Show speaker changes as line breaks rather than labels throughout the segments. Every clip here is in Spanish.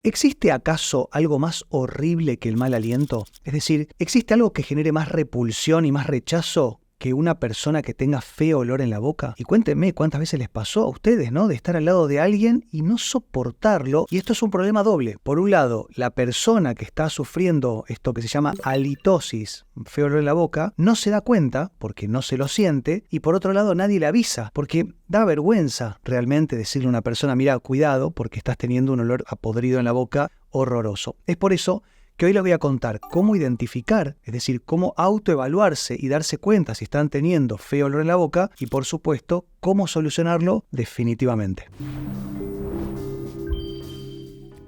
¿Existe acaso algo más horrible que el mal aliento? Es decir, ¿existe algo que genere más repulsión y más rechazo que una persona que tenga feo olor en la boca? Y cuéntenme cuántas veces les pasó a ustedes, ¿no? De estar al lado de alguien y no soportarlo. Y esto es un problema doble. Por un lado, la persona que está sufriendo esto que se llama halitosis, feo olor en la boca, no se da cuenta porque no se lo siente. Y por otro lado, nadie le avisa porque da vergüenza realmente decirle a una persona, mira, cuidado porque estás teniendo un olor a podrido en la boca horroroso. Es por eso que hoy les voy a contar cómo identificar, es decir, cómo autoevaluarse y darse cuenta si están teniendo feo olor en la boca y, por supuesto, cómo solucionarlo definitivamente.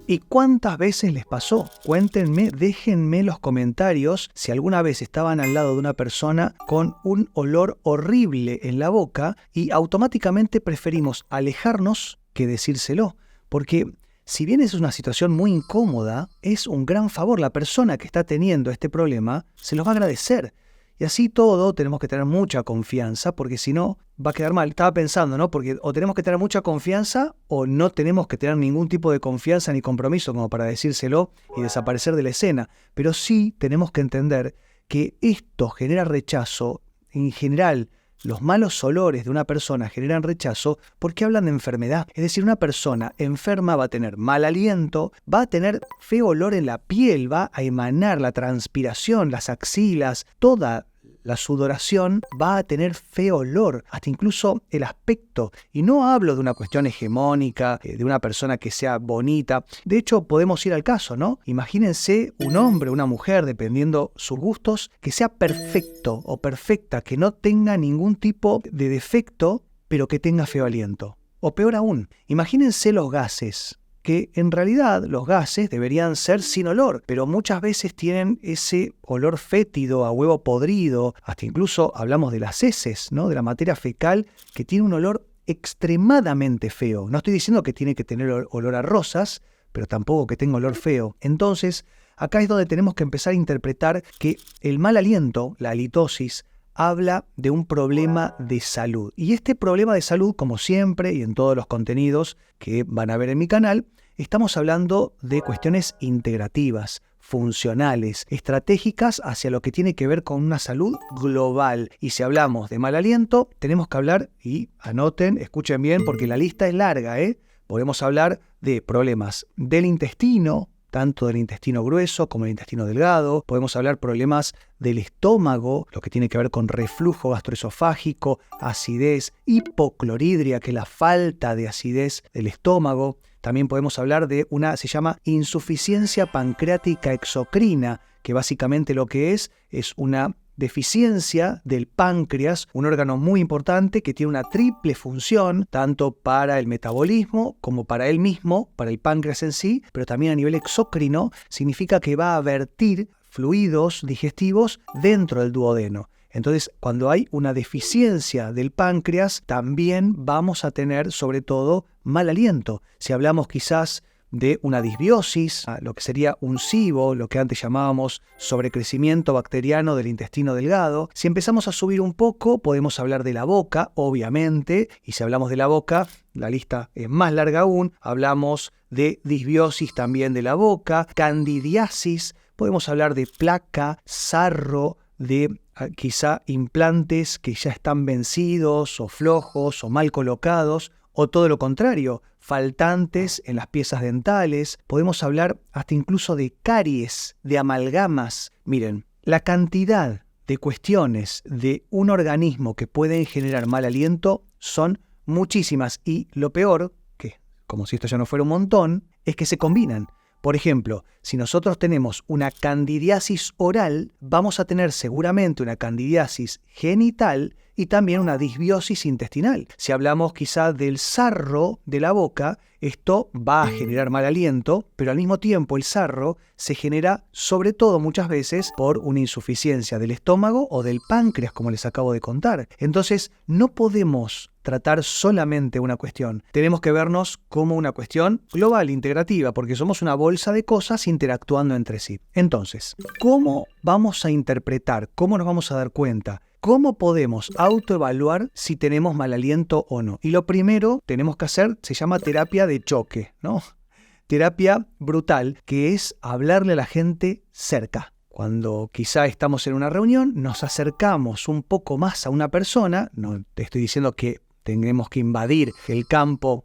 ¿Y cuántas veces les pasó? Cuéntenme, déjenme los comentarios si alguna vez estaban al lado de una persona con un olor horrible en la boca y automáticamente preferimos alejarnos que decírselo, porque si bien es una situación muy incómoda, es un gran favor. La persona que está teniendo este problema se los va a agradecer. Y así todo tenemos que tener mucha confianza, porque si no, va a quedar mal. Estaba pensando, ¿no? Porque o tenemos que tener mucha confianza o no tenemos que tener ningún tipo de confianza ni compromiso como para decírselo y desaparecer de la escena. Pero sí tenemos que entender que esto genera rechazo en general. Los malos olores de una persona generan rechazo porque hablan de enfermedad. Es decir, una persona enferma va a tener mal aliento, va a tener feo olor en la piel, va a emanar la transpiración, las axilas, toda la sudoración va a tener feo olor, hasta incluso el aspecto. Y no hablo de una cuestión hegemónica, de una persona que sea bonita. De hecho, podemos ir al caso, ¿no? Imagínense un hombre o una mujer, dependiendo sus gustos, que sea perfecto o perfecta, que no tenga ningún tipo de defecto, pero que tenga feo aliento. O peor aún, imagínense los gases, que en realidad los gases deberían ser sin olor, pero muchas veces tienen ese olor fétido, a huevo podrido, hasta incluso hablamos de las heces, ¿no? De la materia fecal, que tiene un olor extremadamente feo. No estoy diciendo que tiene que tener olor a rosas, pero tampoco que tenga olor feo. Entonces, acá es donde tenemos que empezar a interpretar que el mal aliento, la halitosis, habla de un problema de salud. Y este problema de salud, como siempre y en todos los contenidos que van a ver en mi canal, estamos hablando de cuestiones integrativas, funcionales, estratégicas hacia lo que tiene que ver con una salud global. Y si hablamos de mal aliento, tenemos que hablar, y anoten, escuchen bien, porque la lista es larga, Podemos hablar de problemas del intestino, tanto del intestino grueso como del intestino delgado. Podemos hablar problemas del estómago, lo que tiene que ver con reflujo gastroesofágico, acidez, hipocloridria, que es la falta de acidez del estómago. También podemos hablar de se llama insuficiencia pancreática exocrina, que básicamente lo que es una deficiencia del páncreas, un órgano muy importante que tiene una triple función, tanto para el metabolismo como para él mismo, para el páncreas en sí, pero también a nivel exócrino, significa que va a vertir fluidos digestivos dentro del duodeno. Entonces, cuando hay una deficiencia del páncreas, también vamos a tener, sobre todo, mal aliento. Si hablamos quizás de una disbiosis, lo que sería un SIBO, lo que antes llamábamos sobrecrecimiento bacteriano del intestino delgado. Si empezamos a subir un poco, podemos hablar de la boca, obviamente, y si hablamos de la boca, la lista es más larga aún. Hablamos de disbiosis también de la boca, candidiasis, podemos hablar de placa, sarro, de quizá implantes que ya están vencidos o flojos o mal colocados, o todo lo contrario, faltantes en las piezas dentales. Podemos hablar hasta incluso de caries, de amalgamas. Miren, la cantidad de cuestiones de un organismo que pueden generar mal aliento son muchísimas. Y lo peor, que como si esto ya no fuera un montón, es que se combinan. Por ejemplo, si nosotros tenemos una candidiasis oral, vamos a tener seguramente una candidiasis genital y también una disbiosis intestinal. Si hablamos quizá del sarro de la boca, esto va a generar mal aliento, pero al mismo tiempo el sarro se genera sobre todo muchas veces por una insuficiencia del estómago o del páncreas, como les acabo de contar. Entonces, no podemos tratar solamente una cuestión. Tenemos que vernos como una cuestión global, integrativa, porque somos una bolsa de cosas interactuando entre sí. Entonces, ¿cómo vamos a interpretar? ¿Cómo nos vamos a dar cuenta? ¿Cómo podemos autoevaluar si tenemos mal aliento o no? Y lo primero tenemos que hacer, se llama terapia de choque, ¿no? terapia brutal, que es hablarle a la gente cerca. Cuando quizá estamos en una reunión, nos acercamos un poco más a una persona, no te estoy diciendo que tengamos que invadir el campo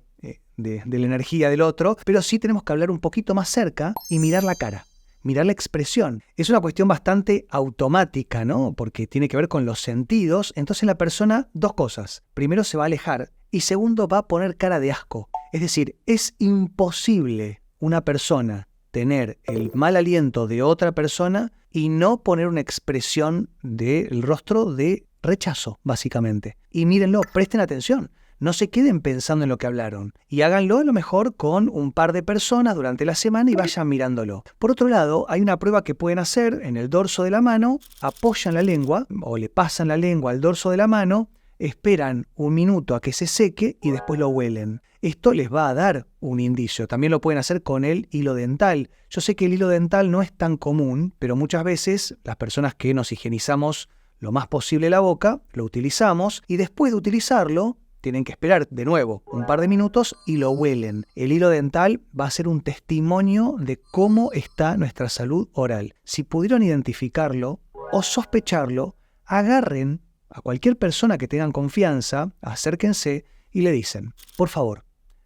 de la energía del otro, pero sí tenemos que hablar un poquito más cerca y mirar la cara. Mirar la expresión. Es una cuestión bastante automática, ¿no? Porque tiene que ver con los sentidos. Entonces la persona, dos cosas. Primero, se va a alejar y segundo, va a poner cara de asco. Es decir, es imposible una persona tener el mal aliento de otra persona y no poner una expresión del rostro de rechazo, básicamente. Y mírenlo, presten atención. No se queden pensando en lo que hablaron y háganlo a lo mejor con un par de personas durante la semana y vayan mirándolo. Por otro lado, hay una prueba que pueden hacer en el dorso de la mano, apoyan la lengua o le pasan la lengua al dorso de la mano, esperan un minuto a que se seque y después lo huelen. Esto les va a dar un indicio. También lo pueden hacer con el hilo dental. Yo sé que el hilo dental no es tan común, pero muchas veces las personas que nos higienizamos lo más posible la boca, lo utilizamos y después de utilizarlo, tienen que esperar de nuevo un par de minutos y lo huelen. El hilo dental va a ser un testimonio de cómo está nuestra salud oral. Si pudieron identificarlo o sospecharlo, agarren a cualquier persona que tengan confianza, acérquense y le dicen, por favor,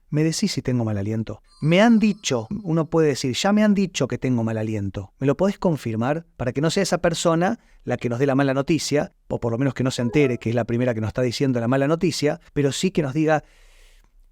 ¿me decís si tengo mal aliento? Me han dicho, uno puede decir, ya me han dicho que tengo mal aliento. ¿Me lo podés confirmar? Para que no sea esa persona la que nos dé la mala noticia, o por lo menos que no se entere que es la primera que nos está diciendo la mala noticia, pero sí que nos diga,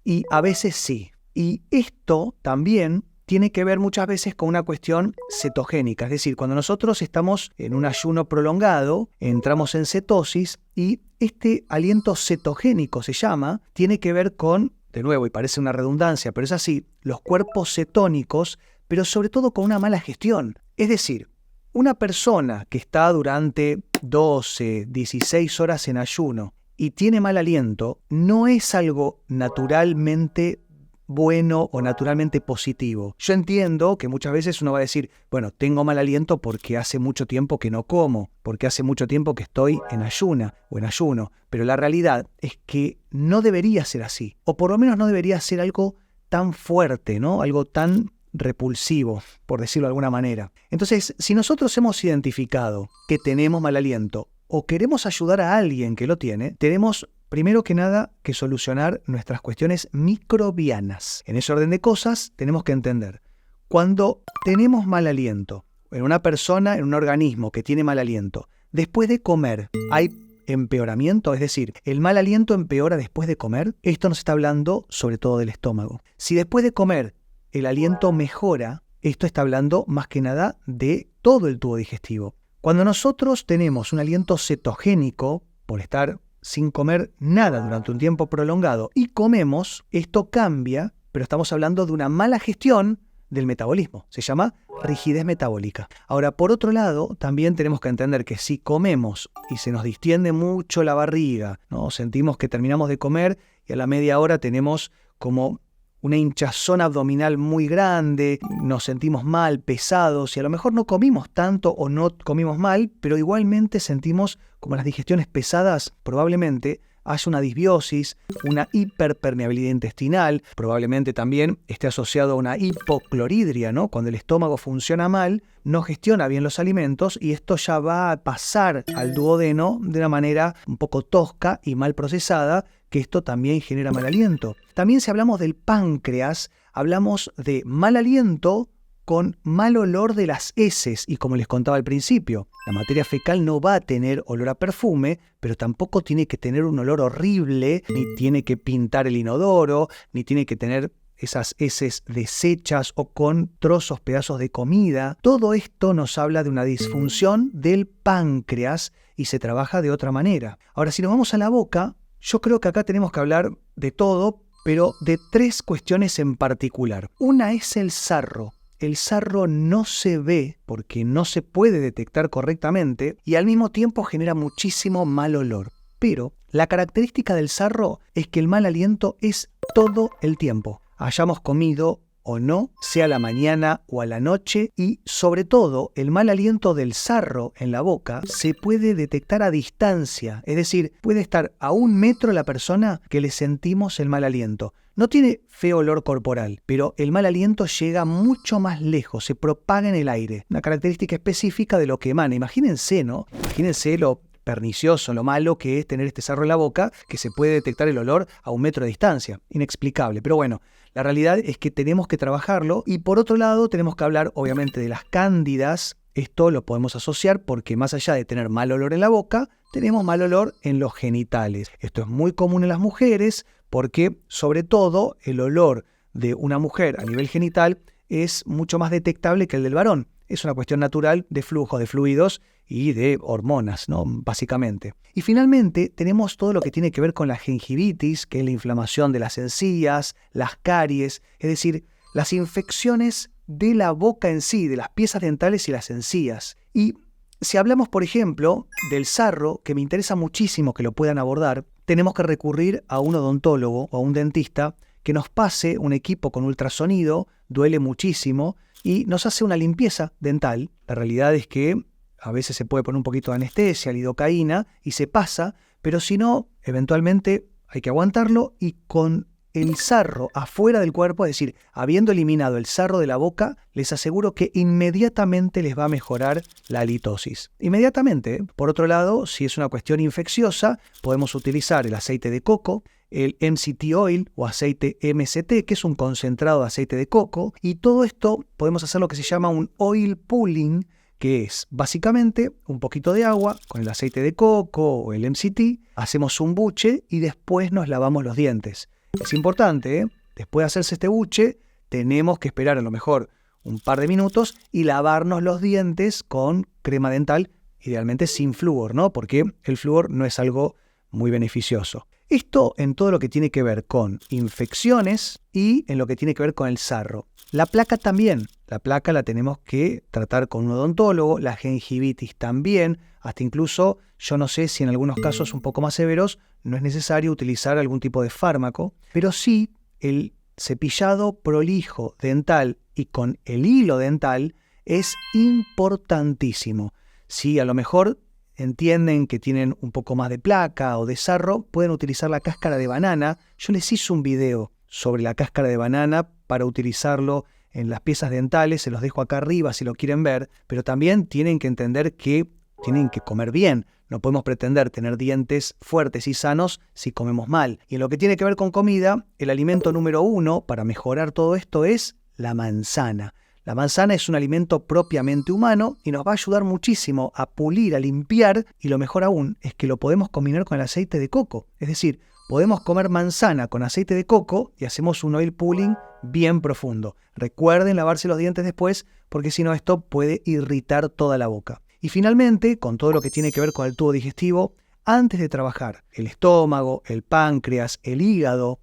y a veces sí. Y esto también tiene que ver muchas veces con una cuestión cetogénica, es decir, cuando nosotros estamos en un ayuno prolongado, entramos en cetosis y este aliento cetogénico se llama, tiene que ver con, de nuevo, y parece una redundancia, pero es así, los cuerpos cetónicos, pero sobre todo con una mala gestión. Es decir, una persona que está durante 12, 16 horas en ayuno y tiene mal aliento, no es algo naturalmente bueno o naturalmente positivo. Yo entiendo que muchas veces uno va a decir, bueno, tengo mal aliento porque hace mucho tiempo que no como, porque hace mucho tiempo que estoy en ayuna o en ayuno, pero la realidad es que no debería ser así, o por lo menos no debería ser algo tan fuerte, ¿no? Algo tan repulsivo, por decirlo de alguna manera. Entonces, si nosotros hemos identificado que tenemos mal aliento o queremos ayudar a alguien que lo tiene, tenemos primero que nada que solucionar nuestras cuestiones microbianas. En ese orden de cosas tenemos que entender, cuando tenemos mal aliento en una persona, en un organismo que tiene mal aliento, después de comer hay empeoramiento, es decir, el mal aliento empeora después de comer, esto nos está hablando sobre todo del estómago. Si después de comer el aliento mejora, esto está hablando más que nada de todo el tubo digestivo. Cuando nosotros tenemos un aliento cetogénico, por estar sin comer nada durante un tiempo prolongado, y comemos, esto cambia, pero estamos hablando de una mala gestión del metabolismo. Se llama rigidez metabólica. Ahora, por otro lado, también tenemos que entender que si comemos y se nos distiende mucho la barriga, ¿no? Sentimos que terminamos de comer y a la media hora tenemos como una hinchazón abdominal muy grande, nos sentimos mal, pesados, y a lo mejor no comimos tanto o no comimos mal, pero igualmente sentimos como las digestiones pesadas, probablemente haya una disbiosis, una hiperpermeabilidad intestinal, probablemente también esté asociado a una hipocloridria, ¿no? Cuando el estómago funciona mal, no gestiona bien los alimentos y esto ya va a pasar al duodeno de una manera un poco tosca y mal procesada, que esto también genera mal aliento. También si hablamos del páncreas, hablamos de mal aliento con mal olor de las heces y como les contaba al principio, la materia fecal no va a tener olor a perfume, pero tampoco tiene que tener un olor horrible, ni tiene que pintar el inodoro, ni tiene que tener esas heces deshechas o con trozos, pedazos de comida. Todo esto nos habla de una disfunción del páncreas y se trabaja de otra manera. Ahora, si nos vamos a la boca, yo creo que acá tenemos que hablar de todo, pero de tres cuestiones en particular. Una es el sarro. El sarro no se ve porque no se puede detectar correctamente y al mismo tiempo genera muchísimo mal olor. Pero la característica del sarro es que el mal aliento es todo el tiempo. Hayamos comido o no, sea a la mañana o a la noche, y sobre todo el mal aliento del sarro en la boca se puede detectar a distancia, es decir, puede estar a 1 metro la persona que le sentimos el mal aliento. No tiene feo olor corporal, pero el mal aliento llega mucho más lejos, se propaga en el aire, una característica específica de lo que emana. Imagínense, ¿no? Imagínense lo pernicioso, lo malo que es tener este sarro en la boca, que se puede detectar el olor a 1 metro de distancia. Inexplicable, pero bueno. La realidad es que tenemos que trabajarlo y por otro lado tenemos que hablar obviamente de las cándidas. Esto lo podemos asociar porque más allá de tener mal olor en la boca, tenemos mal olor en los genitales. Esto es muy común en las mujeres porque sobre todo el olor de una mujer a nivel genital es mucho más detectable que el del varón. Es una cuestión natural de flujo de fluidos y de hormonas, ¿no? Básicamente. Y finalmente tenemos todo lo que tiene que ver con la gingivitis, que es la inflamación de las encías, las caries, es decir, las infecciones de la boca en sí, de las piezas dentales y las encías. Y si hablamos, por ejemplo, del sarro, que me interesa muchísimo que lo puedan abordar, tenemos que recurrir a un odontólogo o a un dentista que nos pase un equipo con ultrasonido, duele muchísimo, y nos hace una limpieza dental. La realidad es que a veces se puede poner un poquito de anestesia, lidocaína, y se pasa, pero si no, eventualmente hay que aguantarlo y con el sarro afuera del cuerpo, es decir, habiendo eliminado el sarro de la boca, les aseguro que inmediatamente les va a mejorar la halitosis. Inmediatamente, ¿eh? Por otro lado, si es una cuestión infecciosa, podemos utilizar el aceite de coco, el MCT oil o aceite MCT, que es un concentrado de aceite de coco, y todo esto podemos hacer lo que se llama un oil pulling, que es básicamente un poquito de agua con el aceite de coco o el MCT, hacemos un buche y después nos lavamos los dientes. Es importante, ¿eh? Después de hacerse este buche, tenemos que esperar a lo mejor un par de minutos y lavarnos los dientes con crema dental, idealmente sin flúor, ¿no? Porque el flúor no es algo muy beneficioso. Esto en todo lo que tiene que ver con infecciones y en lo que tiene que ver con el sarro. La placa también. La placa la tenemos que tratar con un odontólogo, la gingivitis también, hasta incluso, yo no sé si en algunos casos un poco más severos, no es necesario utilizar algún tipo de fármaco, pero sí el cepillado prolijo dental y con el hilo dental es importantísimo. Si a lo mejor entienden que tienen un poco más de placa o de sarro, pueden utilizar la cáscara de banana. Yo les hice un video sobre la cáscara de banana para utilizarlo en las piezas dentales, se los dejo acá arriba si lo quieren ver, pero también tienen que entender que tienen que comer bien. No podemos pretender tener dientes fuertes y sanos si comemos mal. Y en lo que tiene que ver con comida, el alimento número 1 para mejorar todo esto es la manzana. La manzana es un alimento propiamente humano y nos va a ayudar muchísimo a pulir, a limpiar, y lo mejor aún es que lo podemos combinar con el aceite de coco. Es decir, podemos comer manzana con aceite de coco y hacemos un oil pulling bien profundo. Recuerden lavarse los dientes después porque si no esto puede irritar toda la boca. Y finalmente, con todo lo que tiene que ver con el tubo digestivo, antes de trabajar el estómago, el páncreas, el hígado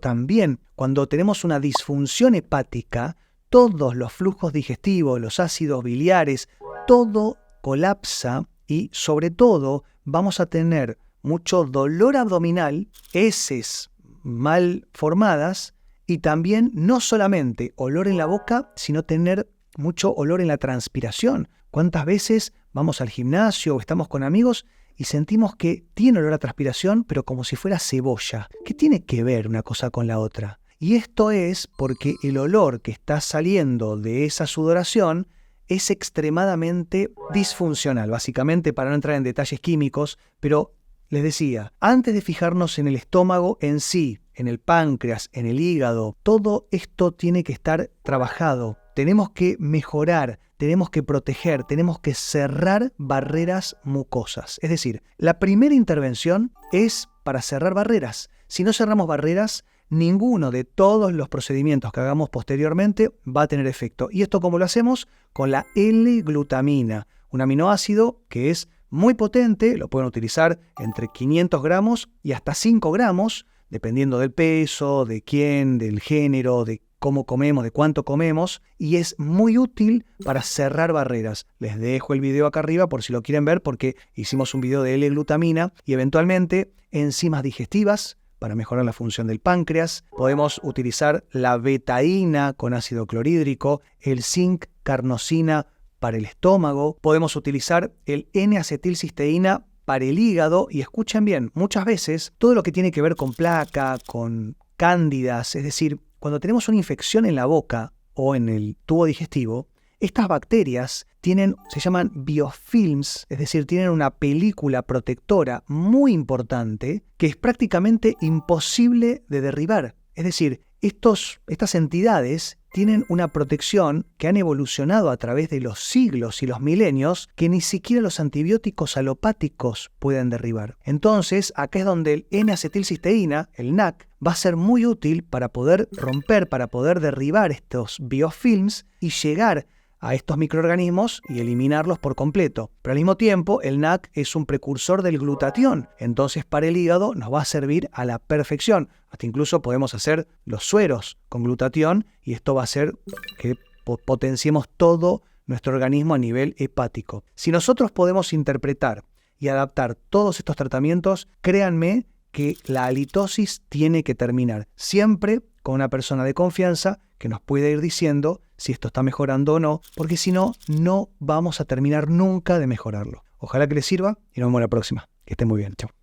también, cuando tenemos una disfunción hepática, todos los flujos digestivos, los ácidos biliares, todo colapsa y sobre todo vamos a tener mucho dolor abdominal, heces mal formadas y también no solamente olor en la boca, sino tener mucho olor en la transpiración. ¿Cuántas veces vamos al gimnasio o estamos con amigos y sentimos que tiene olor a transpiración, pero como si fuera cebolla? ¿Qué tiene que ver una cosa con la otra? Y esto es porque el olor que está saliendo de esa sudoración es extremadamente disfuncional, básicamente para no entrar en detalles químicos, pero les decía, antes de fijarnos en el estómago en sí, en el páncreas, en el hígado, todo esto tiene que estar trabajado. Tenemos que mejorar, tenemos que proteger, tenemos que cerrar barreras mucosas. Es decir, la primera intervención es para cerrar barreras. Si no cerramos barreras, ninguno de todos los procedimientos que hagamos posteriormente va a tener efecto. ¿Y esto cómo lo hacemos? Con la L-glutamina, un aminoácido que es muy potente, lo pueden utilizar entre 500 gramos y hasta 5 gramos, dependiendo del peso, de quién, del género, de cómo comemos, de cuánto comemos, y es muy útil para cerrar barreras. Les dejo el video acá arriba por si lo quieren ver, porque hicimos un video de L-glutamina y eventualmente enzimas digestivas, para mejorar la función del páncreas. Podemos utilizar la betaína con ácido clorhídrico, el zinc carnosina para el estómago. Podemos utilizar el N-acetilcisteína para el hígado. Y escuchen bien, muchas veces todo lo que tiene que ver con placa, con cándidas, es decir, cuando tenemos una infección en la boca o en el tubo digestivo, estas bacterias se llaman biofilms, es decir, tienen una película protectora muy importante que es prácticamente imposible de derribar. Es decir, estas entidades tienen una protección que han evolucionado a través de los siglos y los milenios que ni siquiera los antibióticos alopáticos pueden derribar. Entonces, acá es donde el N-acetilcisteína, el NAC, va a ser muy útil para poder romper, para poder derribar estos biofilms y llegar a estos microorganismos y eliminarlos por completo. Pero al mismo tiempo, el NAC es un precursor del glutatión, entonces para el hígado nos va a servir a la perfección. Hasta incluso podemos hacer los sueros con glutatión y esto va a hacer que potenciemos todo nuestro organismo a nivel hepático. Si nosotros podemos interpretar y adaptar todos estos tratamientos, créanme que la halitosis tiene que terminar siempre con una persona de confianza que nos pueda ir diciendo si esto está mejorando o no, porque si no, no vamos a terminar nunca de mejorarlo. Ojalá que les sirva y nos vemos la próxima. Que estén muy bien. Chao.